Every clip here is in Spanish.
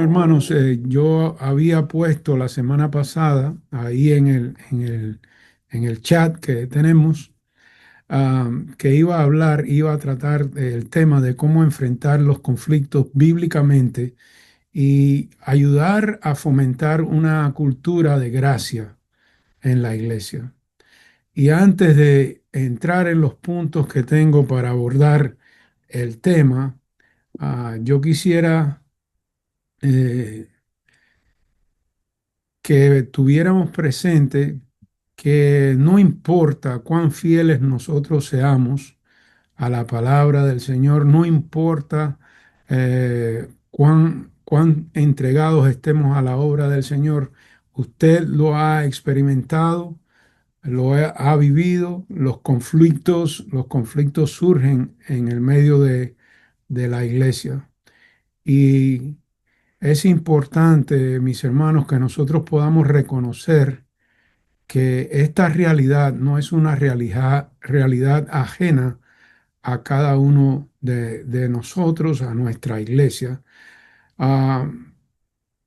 hermanos, yo había puesto la semana pasada ahí en el chat que tenemos, que iba a tratar el tema de cómo enfrentar los conflictos bíblicamente y ayudar a fomentar una cultura de gracia en la iglesia. Y antes de entrar en los puntos que tengo para abordar el tema, yo quisiera eh, que tuviéramos presente que no importa cuán fieles nosotros seamos a la palabra del Señor, no importa cuán entregados estemos a la obra del Señor, usted lo ha experimentado, ha vivido, los conflictos surgen en el medio de la iglesia. Y es importante, mis hermanos, que nosotros podamos reconocer que esta realidad no es una realidad ajena a cada uno de nosotros, a nuestra iglesia. Ah,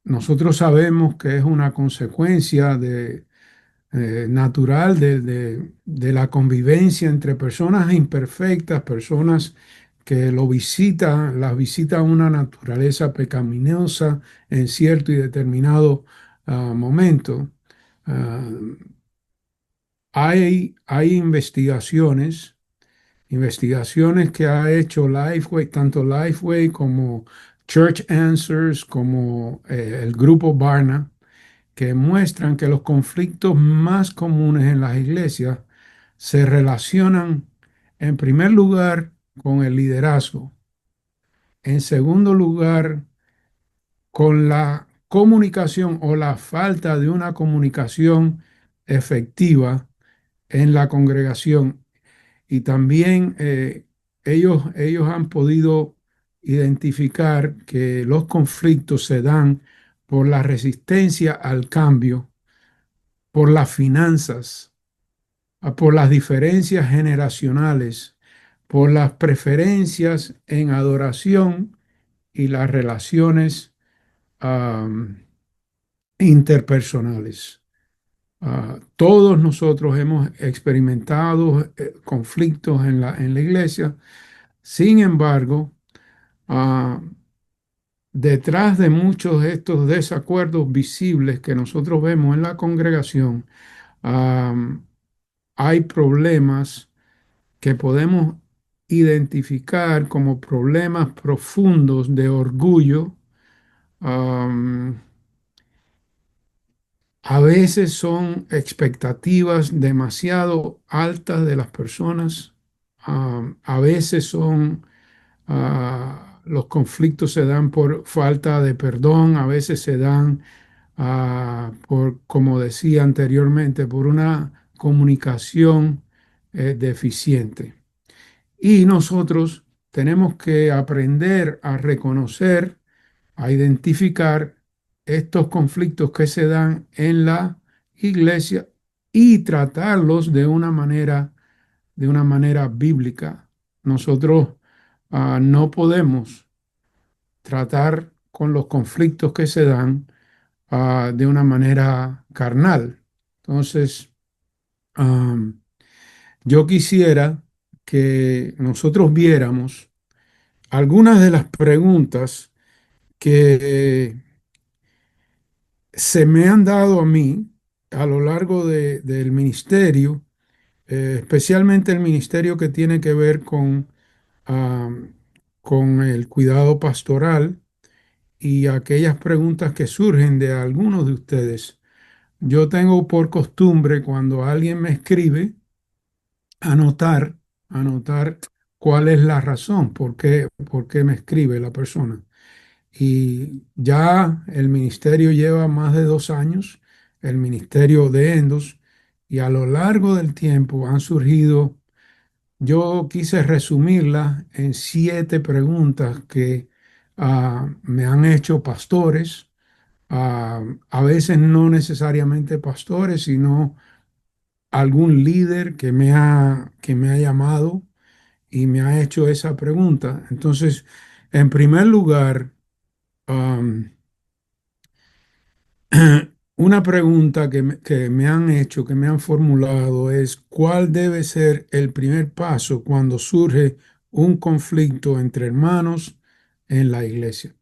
Nosotros sabemos que es una consecuencia natural de la convivencia entre personas imperfectas, personas que las visita una naturaleza pecaminosa en cierto y determinado momento. Ah, hay investigaciones que ha hecho Lifeway, tanto Lifeway como Church Answers, como el grupo Barna, que muestran que los conflictos más comunes en las iglesias se relacionan, en primer lugar, con el liderazgo, en segundo lugar, con la comunicación o la falta de una comunicación efectiva en la congregación. Y también ellos han podido identificar que los conflictos se dan por la resistencia al cambio, por las finanzas, por las diferencias generacionales, por las preferencias en adoración y las relaciones am, interpersonales. Todos nosotros hemos experimentado conflictos en la iglesia. Sin embargo, ah, detrás de muchos de estos desacuerdos visibles que nosotros vemos en la congregación, am, hay problemas que podemos identificar como problemas profundos de orgullo. am, a veces son expectativas demasiado altas de las personas. A veces los conflictos se dan por falta de perdón, a veces se dan por, como decía anteriormente, por una comunicación deficiente. Y nosotros tenemos que aprender a reconocer, a identificar estos conflictos que se dan en la iglesia y tratarlos de una manera bíblica. Nosotros no podemos tratar con los conflictos que se dan de una manera carnal. Entonces, am, yo quisiera que nosotros viéramos algunas de las preguntas que se me han dado a mí a lo largo del ministerio, especialmente el ministerio que tiene que ver am, con el cuidado pastoral y aquellas preguntas que surgen de algunos de ustedes. Yo tengo por costumbre cuando alguien me escribe, anotar, anotar cuál es la razón, por qué me escribe la persona. Y ya el ministerio lleva más de 2 años, el ministerio de Endos, y a lo largo del tiempo han surgido, yo quise resumirlas en 7 preguntas que me han hecho pastores, a veces no necesariamente pastores, sino algún líder que me ha llamado y me ha hecho esa pregunta. Entonces, en primer lugar, Una pregunta que me han hecho, que me han formulado es, ¿cuál debe ser el primer paso cuando surge un conflicto entre hermanos en la iglesia?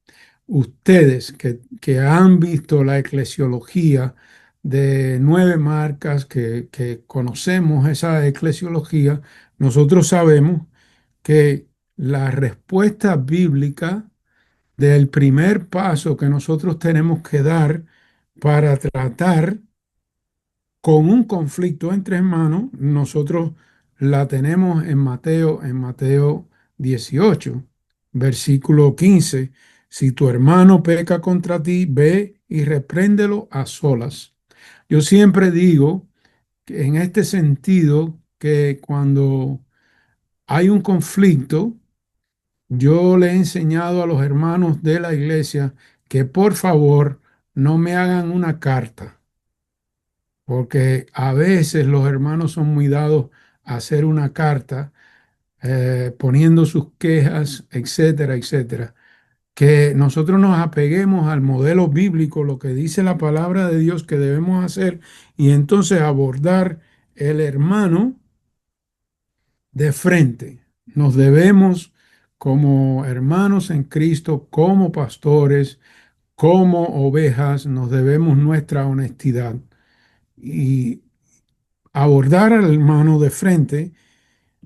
Ustedes que han visto la eclesiología de 9 marcas, que conocemos esa eclesiología, nosotros sabemos que la respuesta bíblica del primer paso que nosotros tenemos que dar para tratar con un conflicto entre hermanos, nosotros la tenemos en Mateo 18, versículo 15. Si tu hermano peca contra ti, ve y repréndelo a solas. Yo siempre digo que en este sentido que cuando hay un conflicto, yo le he enseñado a los hermanos de la iglesia que por favor no me hagan una carta, porque a veces los hermanos son muy dados a hacer una carta poniendo sus quejas, etcétera, etcétera. Que nosotros nos apeguemos al modelo bíblico, lo que dice la palabra de Dios que debemos hacer, y entonces abordar el hermano de frente. Nos debemos como hermanos en Cristo, como pastores, como ovejas, nos debemos nuestra honestidad y abordar al hermano de frente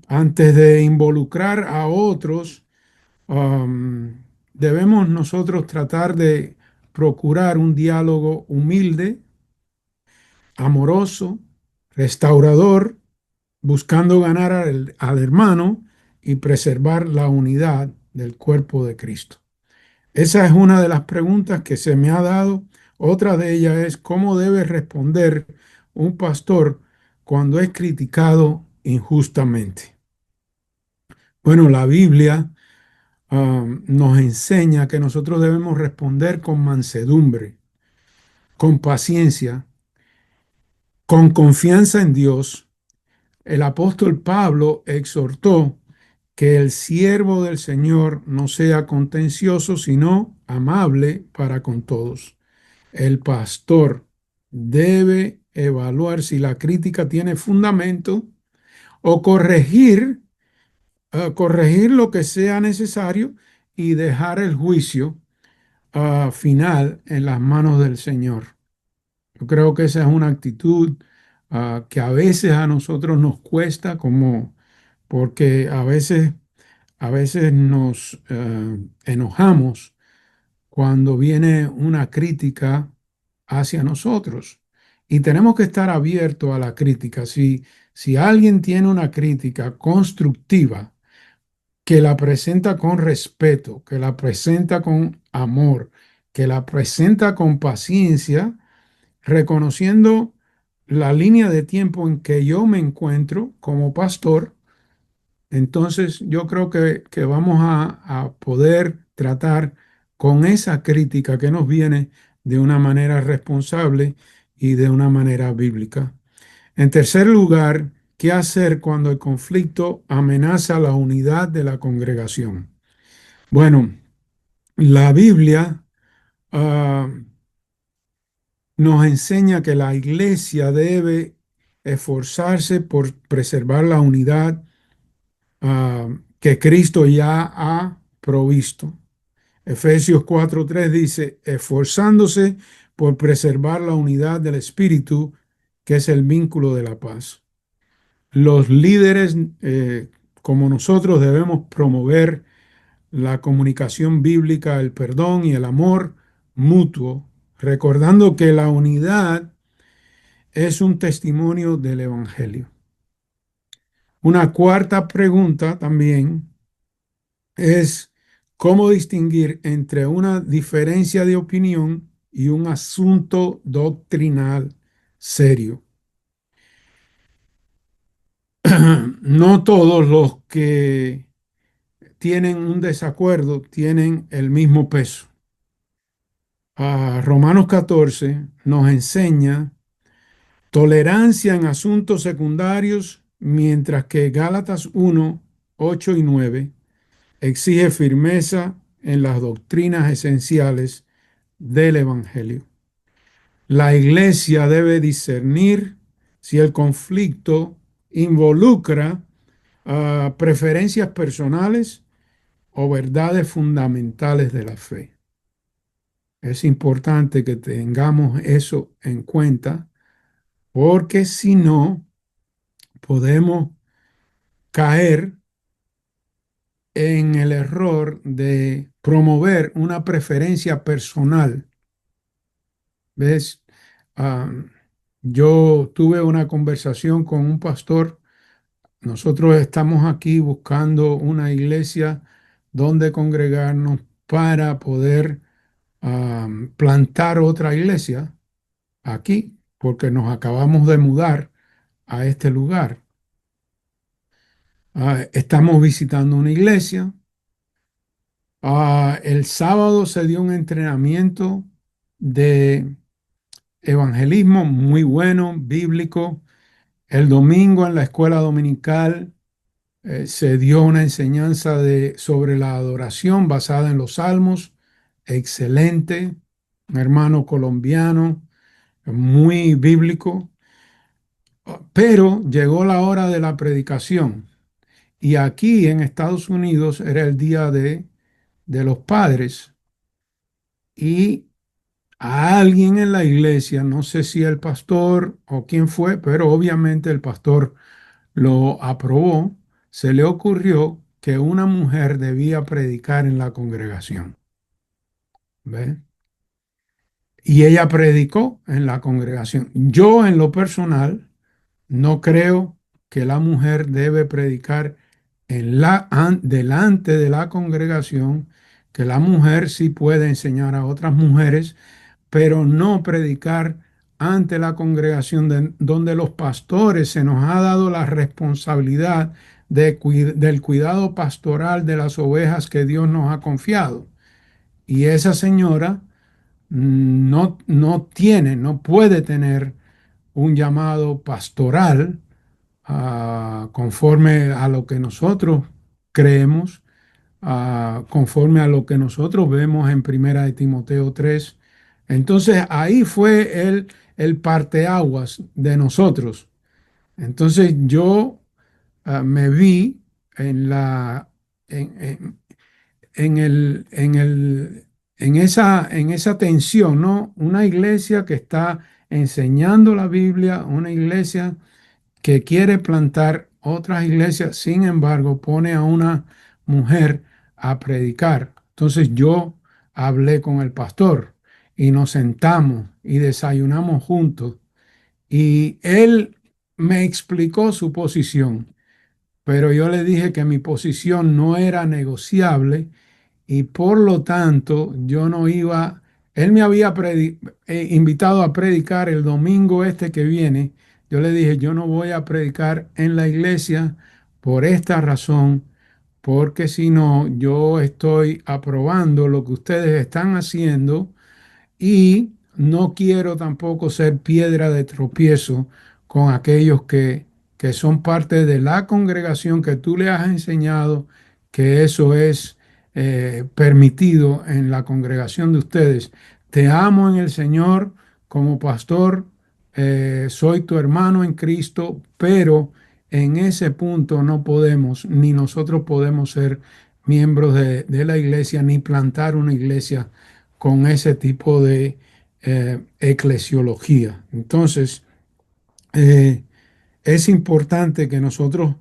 antes de involucrar a otros. Debemos nosotros tratar de procurar un diálogo humilde, amoroso, restaurador, buscando ganar al hermano y preservar la unidad del cuerpo de Cristo. Esa es una de las preguntas que se me ha dado. Otra de ellas es cómo debe responder un pastor cuando es criticado injustamente. Bueno, la Biblia nos enseña que nosotros debemos responder con mansedumbre, con paciencia, con confianza en Dios. El apóstol Pablo exhortó que el siervo del Señor no sea contencioso, sino amable para con todos. El pastor debe evaluar si la crítica tiene fundamento o corregir lo que sea necesario y dejar el juicio final en las manos del Señor. Yo creo que esa es una actitud que a veces a nosotros nos cuesta, como porque a veces nos enojamos cuando viene una crítica hacia nosotros. Y tenemos que estar abiertos a la crítica. Si alguien tiene una crítica constructiva, que la presenta con respeto, que la presenta con amor, que la presenta con paciencia, reconociendo la línea de tiempo en que yo me encuentro como pastor, entonces yo creo que vamos a poder tratar con esa crítica que nos viene de una manera responsable y de una manera bíblica. En tercer lugar, ¿qué hacer cuando el conflicto amenaza la unidad de la congregación? Bueno, la Biblia ah, nos enseña que la iglesia debe esforzarse por preservar la unidad que Cristo ya ha provisto. Efesios 4:3 dice, esforzándose por preservar la unidad del Espíritu, que es el vínculo de la paz. Los líderes, como nosotros, debemos promover la comunicación bíblica, el perdón y el amor mutuo, recordando que la unidad es un testimonio del Evangelio. Una cuarta pregunta también es cómo distinguir entre una diferencia de opinión y un asunto doctrinal serio. No todos los que tienen un desacuerdo tienen el mismo peso. Romanos 14 nos enseña tolerancia en asuntos secundarios, mientras que Gálatas 1, 8 y 9 exige firmeza en las doctrinas esenciales del Evangelio. La iglesia debe discernir si el conflicto involucra preferencias personales o verdades fundamentales de la fe. Es importante que tengamos eso en cuenta porque si no, podemos caer en el error de promover una preferencia personal. ¿Ves? Ah, yo tuve una conversación con un pastor. Nosotros estamos aquí buscando una iglesia donde congregarnos para poder plantar otra iglesia aquí, porque nos acabamos de mudar a este lugar. Estamos visitando una iglesia. El sábado se dio un entrenamiento de evangelismo muy bueno, bíblico. El domingo en la escuela dominical se dio una enseñanza sobre la adoración basada en los salmos. Excelente, un hermano colombiano, muy bíblico. Pero llegó la hora de la predicación y aquí en Estados Unidos era el día de los padres y a alguien en la iglesia, no sé si el pastor o quién fue, pero obviamente el pastor lo aprobó, se le ocurrió que una mujer debía predicar en la congregación. ¿Ve? Y ella predicó en la congregación. Yo en lo personal no creo que la mujer debe predicar delante de la congregación, que la mujer sí puede enseñar a otras mujeres, pero no predicar ante la congregación donde los pastores se nos ha dado la responsabilidad del cuidado pastoral de las ovejas que Dios nos ha confiado. Y esa señora no puede tener un llamado pastoral conforme a lo que nosotros creemos, conforme a lo que nosotros vemos en Primera de Timoteo 3. Entonces ahí fue el parteaguas de nosotros. Entonces yo me vi en la en, en esa tensión, ¿no? Una iglesia que está enseñando la Biblia, una iglesia que quiere plantar otras iglesias, sin embargo, pone a una mujer a predicar. Entonces yo hablé con el pastor y nos sentamos y desayunamos juntos y él me explicó su posición, pero yo le dije que mi posición no era negociable y por lo tanto yo no iba, él me había invitado a predicar el domingo este que viene. Yo le dije, yo no voy a predicar en la iglesia por esta razón, porque si no, yo estoy aprobando lo que ustedes están haciendo y no quiero tampoco ser piedra de tropiezo con aquellos que son parte de la congregación que tú le has enseñado que eso es permitido en la congregación de ustedes. Te amo en el Señor como pastor, soy tu hermano en Cristo, pero en ese punto no podemos, ni nosotros podemos ser miembros de la iglesia, ni plantar una iglesia con ese tipo de eclesiología. Entonces, eh, es importante que nosotros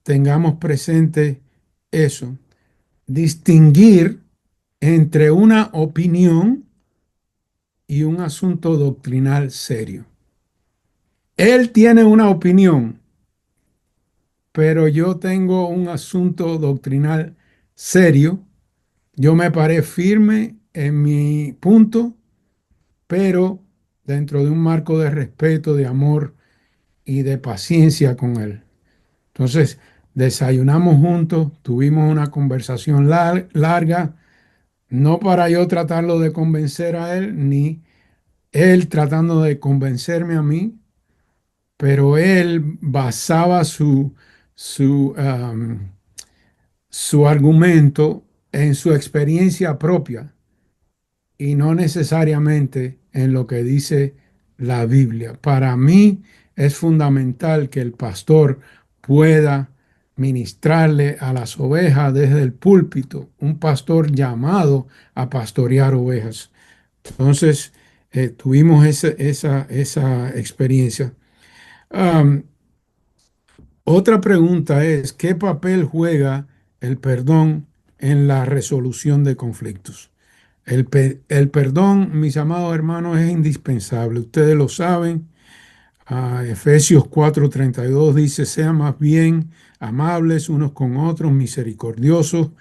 tengamos presente eso, distinguir entre una opinión y un asunto doctrinal serio. Él tiene una opinión, pero yo tengo un asunto doctrinal serio. Yo me paré firme en mi punto, pero dentro de un marco de respeto, de amor y de paciencia con él. Entonces, desayunamos juntos, tuvimos una conversación larga, no para yo tratarlo de convencer a él, ni él tratando de convencerme a mí, pero él basaba su argumento en su experiencia propia y no necesariamente en lo que dice la Biblia. Para mí es fundamental que el pastor pueda ministrarle a las ovejas desde el púlpito, un pastor llamado a pastorear ovejas. Entonces, tuvimos esa experiencia. Am, Otra pregunta es, ¿qué papel juega el perdón en la resolución de conflictos? El perdón, mis amados hermanos, es indispensable. Ustedes lo saben. Efesios 4:32 dice, sean más bien amables unos con otros, misericordiosos,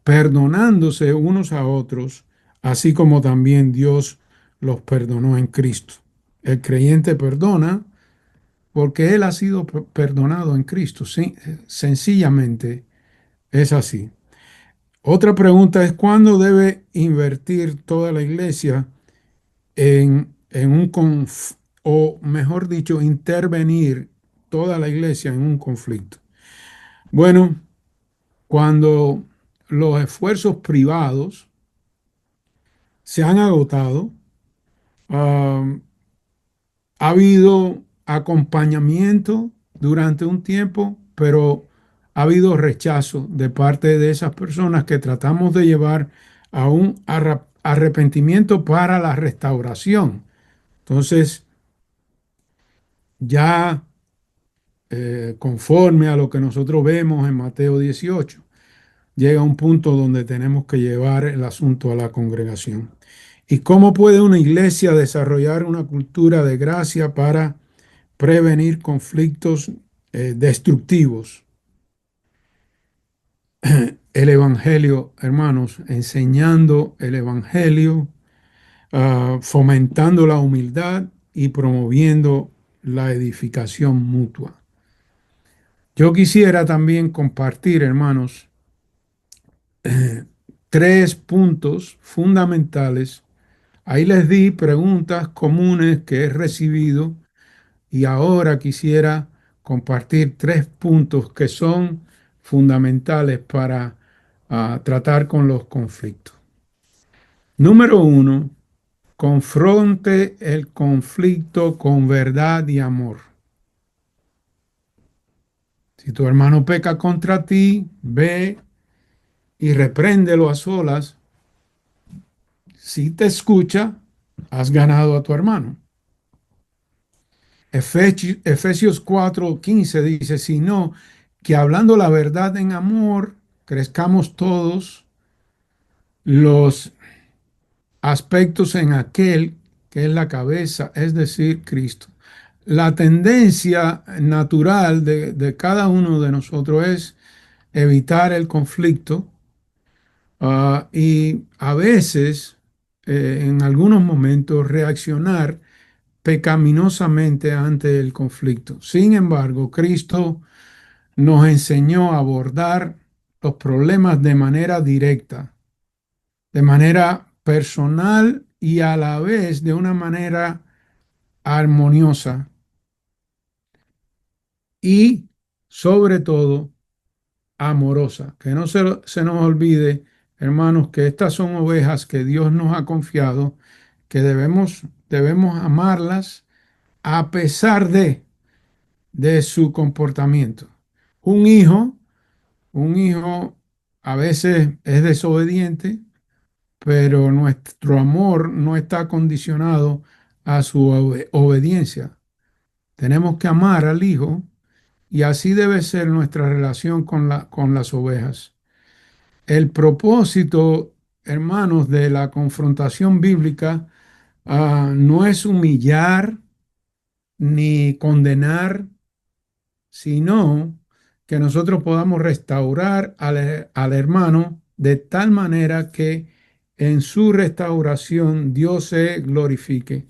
perdonándose unos a otros, así como también Dios los perdonó en Cristo. El creyente perdona porque él ha sido perdonado en Cristo. Sí, sencillamente es así. Otra pregunta es, ¿cuándo debe invertir toda la iglesia en o mejor dicho, intervenir toda la iglesia en un conflicto? Bueno, cuando los esfuerzos privados se han agotado, ah, ha habido acompañamiento durante un tiempo, pero ha habido rechazo de parte de esas personas que tratamos de llevar a un arrepentimiento para la restauración. Entonces, ya conforme a lo que nosotros vemos en Mateo 18, llega un punto donde tenemos que llevar el asunto a la congregación. ¿Y cómo puede una iglesia desarrollar una cultura de gracia para prevenir conflictos destructivos? El Evangelio, hermanos, enseñando el Evangelio, fomentando la humildad y promoviendo la edificación mutua. Yo quisiera también compartir, hermanos, tres puntos fundamentales. Ahí les di preguntas comunes que he recibido y ahora quisiera compartir tres puntos que son fundamentales para tratar con los conflictos. Número uno, confronte el conflicto con verdad y amor. Si tu hermano peca contra ti, ve y repréndelo a solas. Si te escucha, has ganado a tu hermano. Efesios 4:15 dice, sino que hablando la verdad en amor, crezcamos todos los aspectos en aquel que es la cabeza, es decir, Cristo. La tendencia natural de cada uno de nosotros es evitar el conflicto, y a veces, en algunos momentos, reaccionar pecaminosamente ante el conflicto. Sin embargo, Cristo nos enseñó a abordar los problemas de manera directa, de manera personal y a la vez de una manera armoniosa y sobre todo amorosa. Que no se nos olvide, hermanos, que estas son ovejas que Dios nos ha confiado, que debemos amarlas a pesar de su comportamiento. Un hijo, un hijo a veces es desobediente, pero nuestro amor no está condicionado a su obediencia. Tenemos que amar al hijo y así debe ser nuestra relación con las ovejas. El propósito, hermanos, de la confrontación bíblica no es humillar ni condenar, sino que nosotros podamos restaurar al hermano de tal manera que en su restauración Dios se glorifique.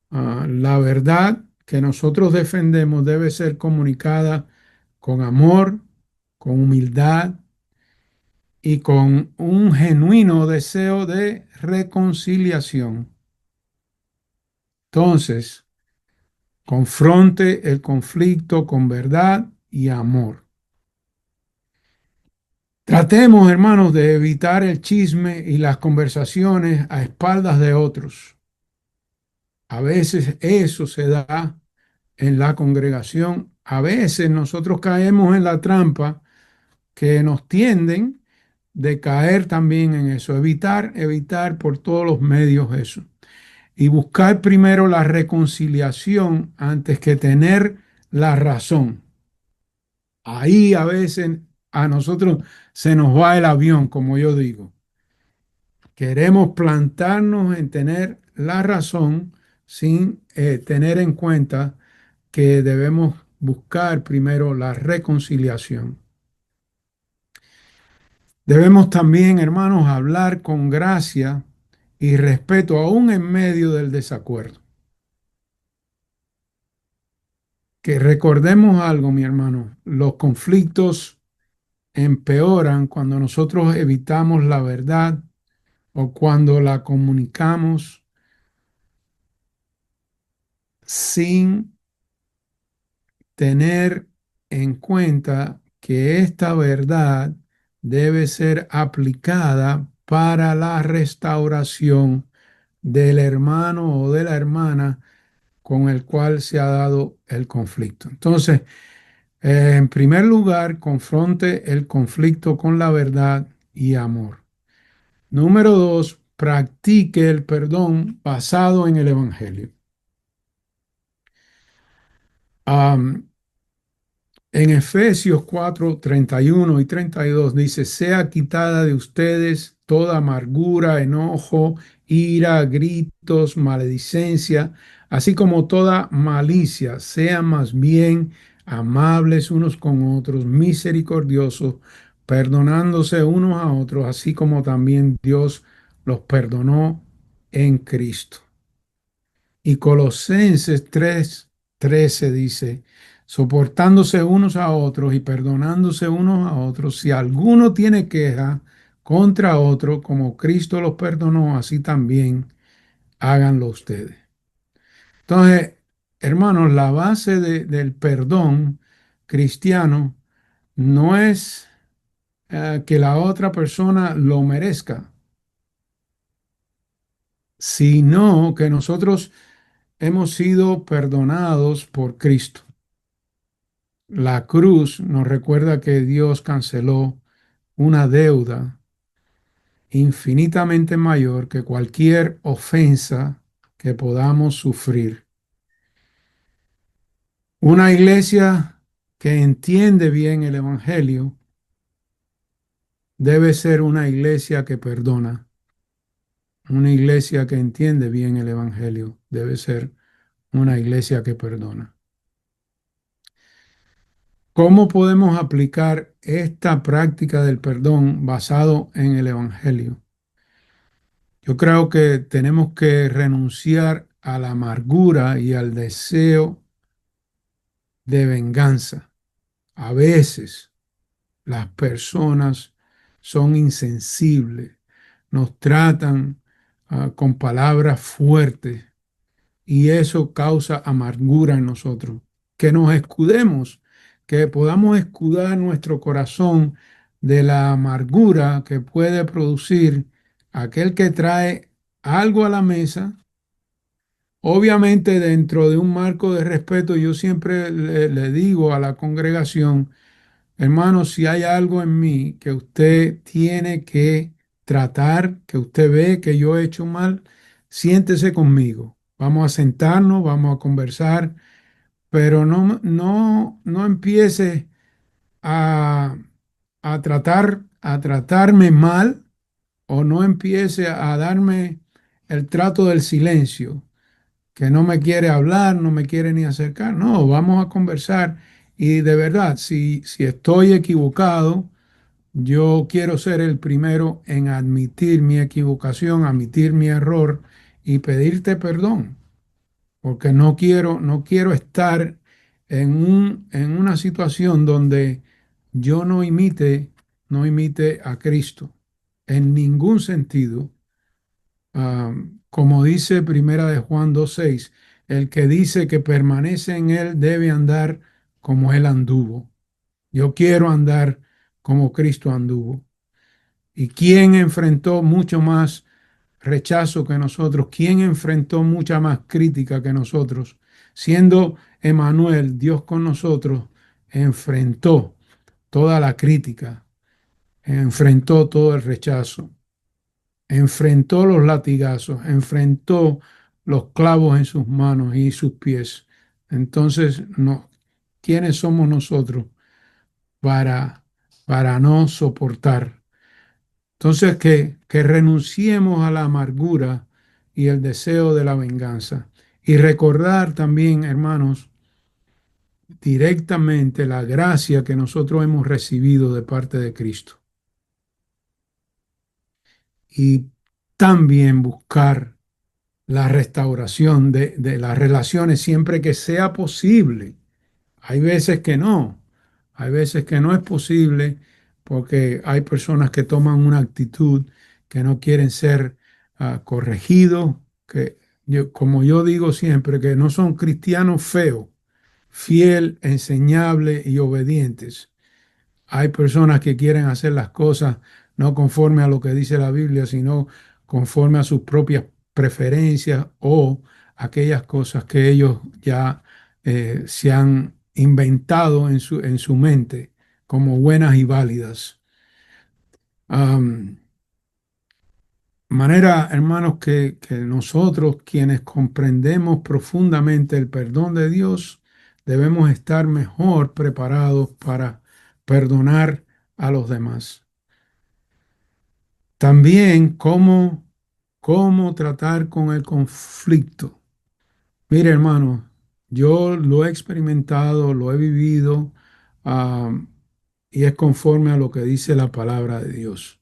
La verdad que nosotros defendemos debe ser comunicada con amor, con humildad y con un genuino deseo de reconciliación. Entonces, confronte el conflicto con verdad y amor. Tratemos, hermanos, de evitar el chisme y las conversaciones a espaldas de otros. A veces eso se da en la congregación. A veces nosotros caemos en la trampa que nos tienden de caer también en eso. Evitar por todos los medios eso. Y buscar primero la reconciliación antes que tener la razón. Ahí a veces a nosotros se nos va el avión, como yo digo. Queremos plantarnos en tener la razón sin tener en cuenta que debemos buscar primero la reconciliación. Debemos también, hermanos, hablar con gracia y respeto aún en medio del desacuerdo. Que recordemos algo, mi hermano, los conflictos empeoran cuando nosotros evitamos la verdad o cuando la comunicamos sin tener en cuenta que esta verdad debe ser aplicada para la restauración del hermano o de la hermana con el cual se ha dado el conflicto. Entonces, en primer lugar, confronte el conflicto con la verdad y amor. Número dos, practique el perdón basado en el Evangelio. Am, En Efesios 4, 31 y 32 dice, sea quitada de ustedes toda amargura, enojo, ira, gritos, maledicencia, así como toda malicia. Sean más bien amables unos con otros, misericordiosos, perdonándose unos a otros, así como también Dios los perdonó en Cristo. Y Colosenses 3:13 dice, soportándose unos a otros y perdonándose unos a otros, si alguno tiene queja contra otro, como Cristo los perdonó, así también háganlo ustedes. Entonces, hermanos, la base del perdón cristiano no es que la otra persona lo merezca, sino que nosotros hemos sido perdonados por Cristo. La cruz nos recuerda que Dios canceló una deuda infinitamente mayor que cualquier ofensa que podamos sufrir. Una iglesia que entiende bien el Evangelio debe ser una iglesia que perdona. Una iglesia que entiende bien el Evangelio debe ser una iglesia que perdona. ¿Cómo podemos aplicar esta práctica del perdón basado en el Evangelio? Yo creo que tenemos que renunciar a la amargura y al deseo de venganza. A veces las personas son insensibles, nos tratan con palabras fuertes y eso causa amargura en nosotros. Que nos escudemos, que podamos escudar nuestro corazón de la amargura que puede producir aquel que trae algo a la mesa. Obviamente dentro de un marco de respeto, yo siempre le digo a la congregación, hermano, si hay algo en mí que usted tiene que tratar, que usted ve que yo he hecho mal, siéntese conmigo. Vamos a sentarnos, vamos a conversar, pero no empiece a, a tratarme mal o no empiece a darme el trato del silencio, que no me quiere hablar, no me quiere ni acercar. No, vamos a conversar y de verdad, si estoy equivocado, yo quiero ser el primero en admitir mi equivocación, admitir mi error y pedirte perdón, porque no quiero estar en una situación donde yo no imite a Cristo en ningún sentido. Como dice Primera de Juan 2:6, el que dice que permanece en él debe andar como él anduvo. Yo quiero andar como Cristo anduvo. ¿Y quién enfrentó mucho más rechazo que nosotros? ¿Quién enfrentó mucha más crítica que nosotros? Siendo Emanuel, Dios con nosotros, enfrentó toda la crítica, enfrentó todo el rechazo, enfrentó los latigazos, enfrentó los clavos en sus manos y sus pies. Entonces, no, ¿quiénes somos nosotros para, para no soportar? Entonces, que renunciemos a la amargura y el deseo de la venganza. Y recordar también, hermanos, directamente la gracia que nosotros hemos recibido de parte de Cristo. Y también buscar la restauración de las relaciones siempre que sea posible. Hay veces que no, hay veces que no es posible porque hay personas que toman una actitud que no quieren ser corregidos, que como yo digo siempre, que no son cristianos feos, fiel, enseñables y obedientes. Hay personas que quieren hacer las cosas no conforme a lo que dice la Biblia, sino conforme a sus propias preferencias o aquellas cosas que ellos ya se han inventado en su mente como buenas y válidas. Am, manera, hermanos, que nosotros quienes comprendemos profundamente el perdón de Dios, debemos estar mejor preparados para perdonar a los demás. También cómo tratar con el conflicto. Mire, hermano, yo lo he experimentado, lo he vivido, ah, y es conforme a lo que dice la palabra de Dios.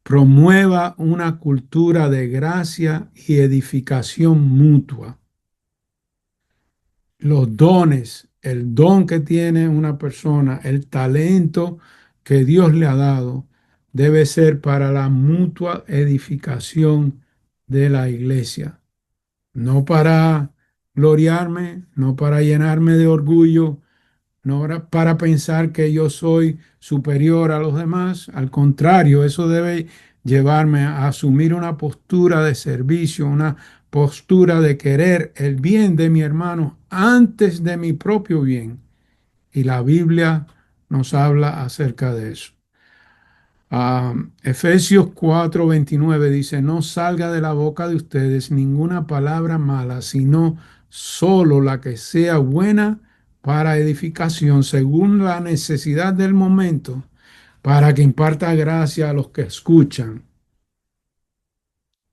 Promueva una cultura de gracia y edificación mutua. Los dones, el don que tiene una persona, el talento que Dios le ha dado, debe ser para la mutua edificación de la iglesia. No para gloriarme, no para llenarme de orgullo, no para pensar que yo soy superior a los demás. Al contrario, eso debe llevarme a asumir una postura de servicio, una postura de querer el bien de mi hermano antes de mi propio bien. Y la Biblia nos habla acerca de eso. Efesios 4:29 dice, no salga de la boca de ustedes ninguna palabra mala, sino solo la que sea buena para edificación, según la necesidad del momento, para que imparta gracia a los que escuchan.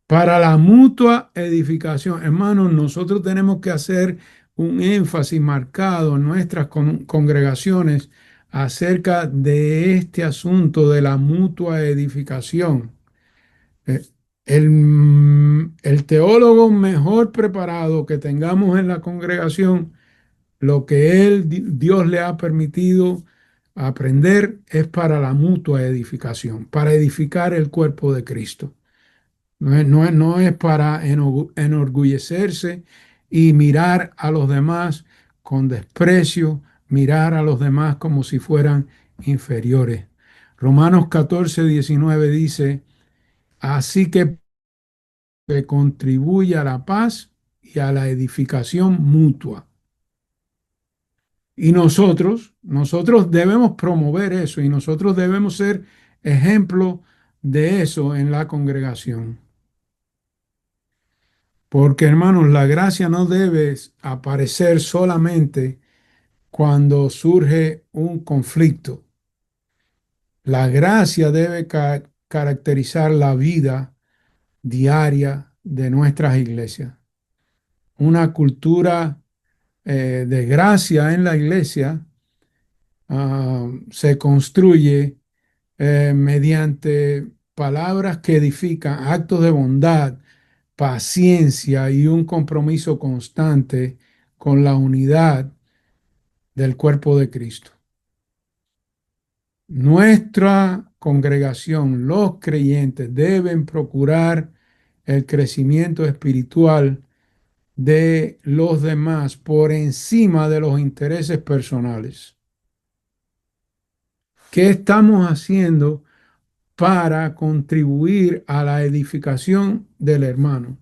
Para la mutua edificación, hermanos, nosotros tenemos que hacer un énfasis marcado en nuestras congregaciones acerca de este asunto de la mutua edificación. Eh, el teólogo mejor preparado que tengamos en la congregación, lo que Dios le ha permitido aprender es para la mutua edificación, para edificar el cuerpo de Cristo. No es para enorgullecerse y mirar a los demás con desprecio, mirar a los demás como si fueran inferiores. Romanos 14:19 dice, así que contribuye a la paz y a la edificación mutua. Y nosotros debemos promover eso y nosotros debemos ser ejemplo de eso en la congregación. Porque, hermanos, la gracia no debe aparecer solamente cuando surge un conflicto. La gracia debe caracterizar la vida diaria de nuestras iglesias. Una cultura de gracia en la iglesia se construye mediante palabras que edifican, actos de bondad, paciencia y un compromiso constante con la unidad del cuerpo de Cristo. Nuestra congregación, los creyentes, deben procurar el crecimiento espiritual de los demás por encima de los intereses personales. ¿Qué estamos haciendo para contribuir a la edificación del hermano,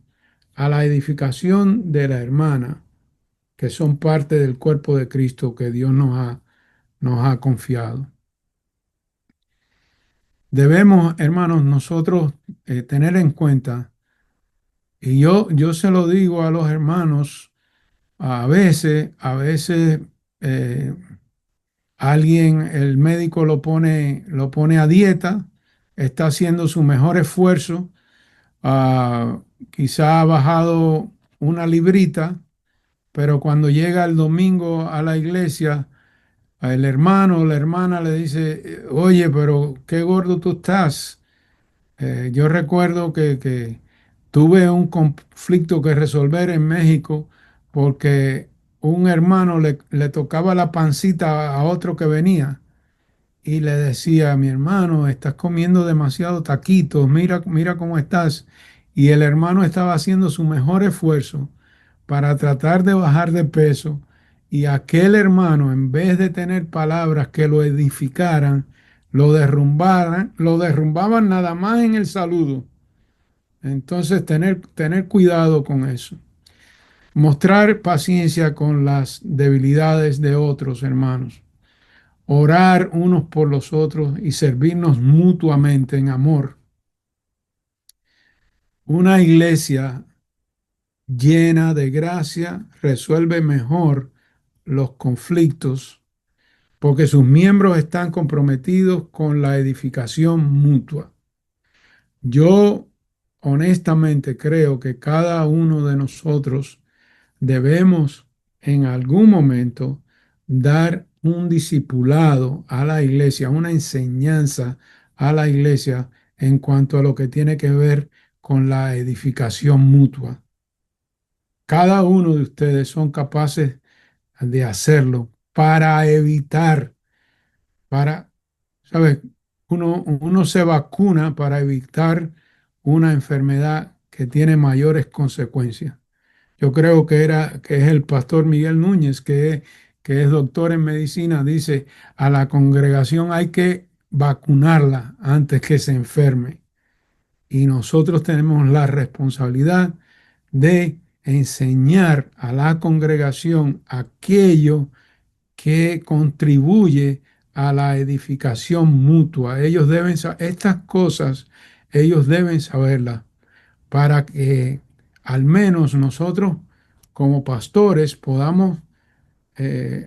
a la edificación de la hermana, que son parte del cuerpo de Cristo que Dios nos ha confiado. Debemos, hermanos, nosotros tener en cuenta, y yo se lo digo a los hermanos, a veces eh, alguien, el médico lo pone a dieta, está haciendo su mejor esfuerzo, quizá ha bajado una librita, pero cuando llega el domingo a la iglesia, el hermano o la hermana le dice, oye, pero qué gordo tú estás. Yo recuerdo que tuve un conflicto que resolver en México porque un hermano le tocaba la pancita a otro que venía y le decía, mi hermano, estás comiendo demasiado taquitos, mira, mira cómo estás. Y el hermano estaba haciendo su mejor esfuerzo para tratar de bajar de peso. Y aquel hermano, en vez de tener palabras que lo edificaran, lo derrumbaban nada más en el saludo. Entonces, tener cuidado con eso. Mostrar paciencia con las debilidades de otros hermanos. Orar unos por los otros y servirnos mutuamente en amor. Una iglesia llena de gracia resuelve mejor los conflictos porque sus miembros están comprometidos con la edificación mutua. Yo honestamente creo que cada uno de nosotros debemos en algún momento dar un discipulado a la iglesia, una enseñanza a la iglesia en cuanto a lo que tiene que ver con la edificación mutua. Cada uno de ustedes son capaces de hacerlo para evitar, para, ¿sabes? Uno se vacuna para evitar una enfermedad que tiene mayores consecuencias. Yo creo que es el pastor Miguel Núñez, que es doctor en medicina, dice, a la congregación hay que vacunarla antes que se enferme. Y nosotros tenemos la responsabilidad de enseñar a la congregación aquello que contribuye a la edificación mutua. Ellos deben estas cosas, ellos deben saberlas para que al menos nosotros como pastores podamos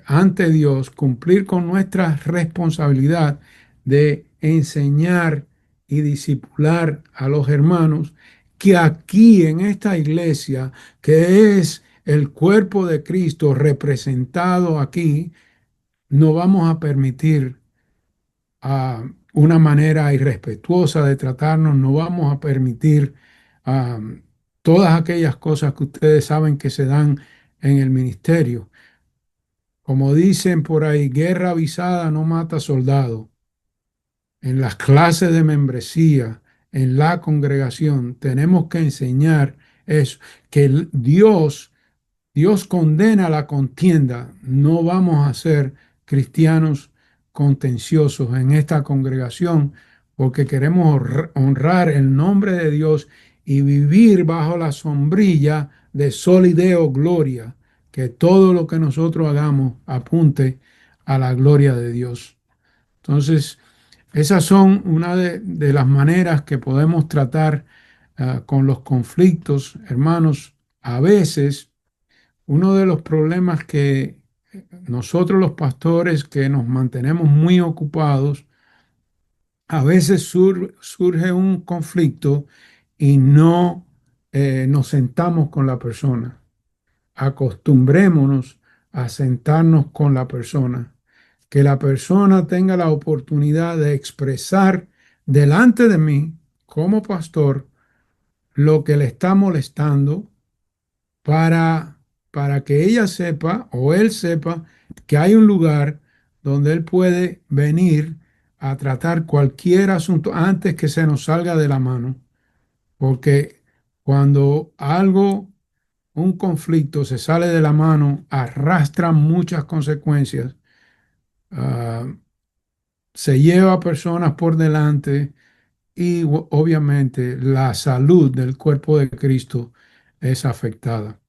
ante Dios cumplir con nuestra responsabilidad de enseñar y discipular a los hermanos que aquí en esta iglesia, que es el cuerpo de Cristo representado aquí, no vamos a permitir a una manera irrespetuosa de tratarnos, no vamos a permitir todas aquellas cosas que ustedes saben que se dan en el ministerio. Como dicen por ahí, guerra avisada no mata soldado. En las clases de membresía, en la congregación, tenemos que enseñar eso, que Dios condena la contienda. No vamos a ser cristianos contenciosos en esta congregación porque queremos honrar el nombre de Dios y vivir bajo la sombrilla de solideo gloria. Que todo lo que nosotros hagamos apunte a la gloria de Dios. Entonces, esas son una de las maneras que podemos tratar con los conflictos, hermanos. A veces uno de los problemas que nosotros los pastores que nos mantenemos muy ocupados, a veces surge un conflicto y no nos sentamos con la persona. Acostumbrémonos a sentarnos con la persona, que la persona tenga la oportunidad de expresar delante de mí como pastor lo que le está molestando para, para que ella sepa o él sepa que hay un lugar donde él puede venir a tratar cualquier asunto antes que se nos salga de la mano. Porque cuando algo, un conflicto se sale de la mano, arrastra muchas consecuencias. Ah, Se lleva a personas por delante, y obviamente la salud del cuerpo de Cristo es afectada.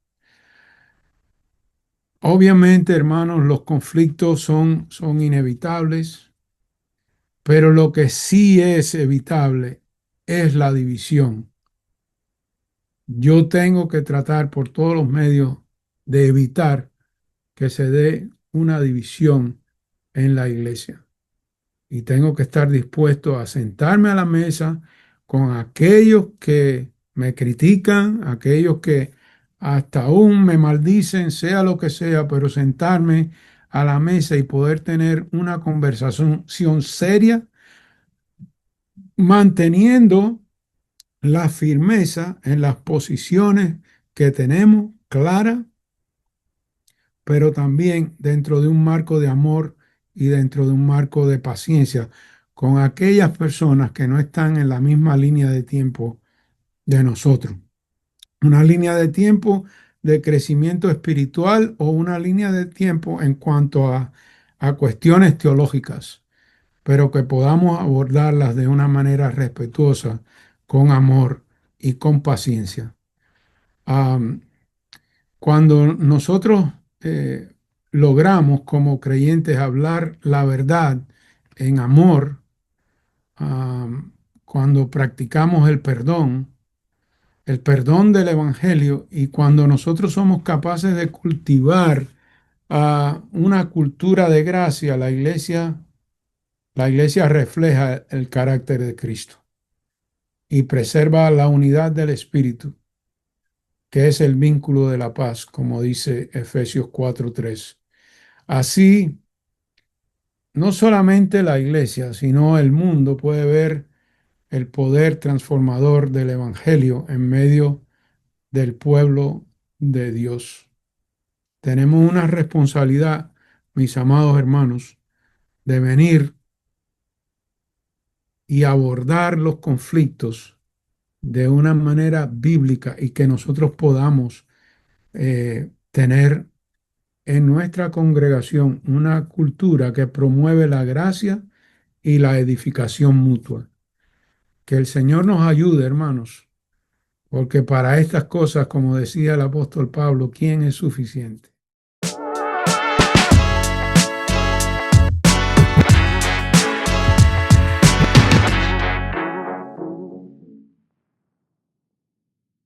Obviamente, hermanos, los conflictos son inevitables, pero lo que sí es evitable es la división. Yo tengo que tratar por todos los medios de evitar que se dé una división en la iglesia. Y tengo que estar dispuesto a sentarme a la mesa con aquellos que me critican, aquellos que hasta aún me maldicen, sea lo que sea, pero sentarme a la mesa y poder tener una conversación seria, manteniendo la firmeza en las posiciones que tenemos claras, pero también dentro de un marco de amor y dentro de un marco de paciencia con aquellas personas que no están en la misma línea de tiempo de nosotros. Una línea de tiempo de crecimiento espiritual o una línea de tiempo en cuanto a cuestiones teológicas, pero que podamos abordarlas de una manera respetuosa, con amor y con paciencia. Am, Cuando nosotros logramos como creyentes hablar la verdad en amor, am, cuando practicamos el perdón del Evangelio, y cuando nosotros somos capaces de cultivar una cultura de gracia, la iglesia refleja el carácter de Cristo y preserva la unidad del Espíritu, que es el vínculo de la paz, como dice Efesios 4:3. Así, no solamente la iglesia, sino el mundo puede ver el poder transformador del Evangelio en medio del pueblo de Dios. Tenemos una responsabilidad, mis amados hermanos, de venir y abordar los conflictos de una manera bíblica y que nosotros podamos tener en nuestra congregación una cultura que promueve la gracia y la edificación mutua. Que el Señor nos ayude, hermanos, porque para estas cosas, como decía el apóstol Pablo, ¿quién es suficiente?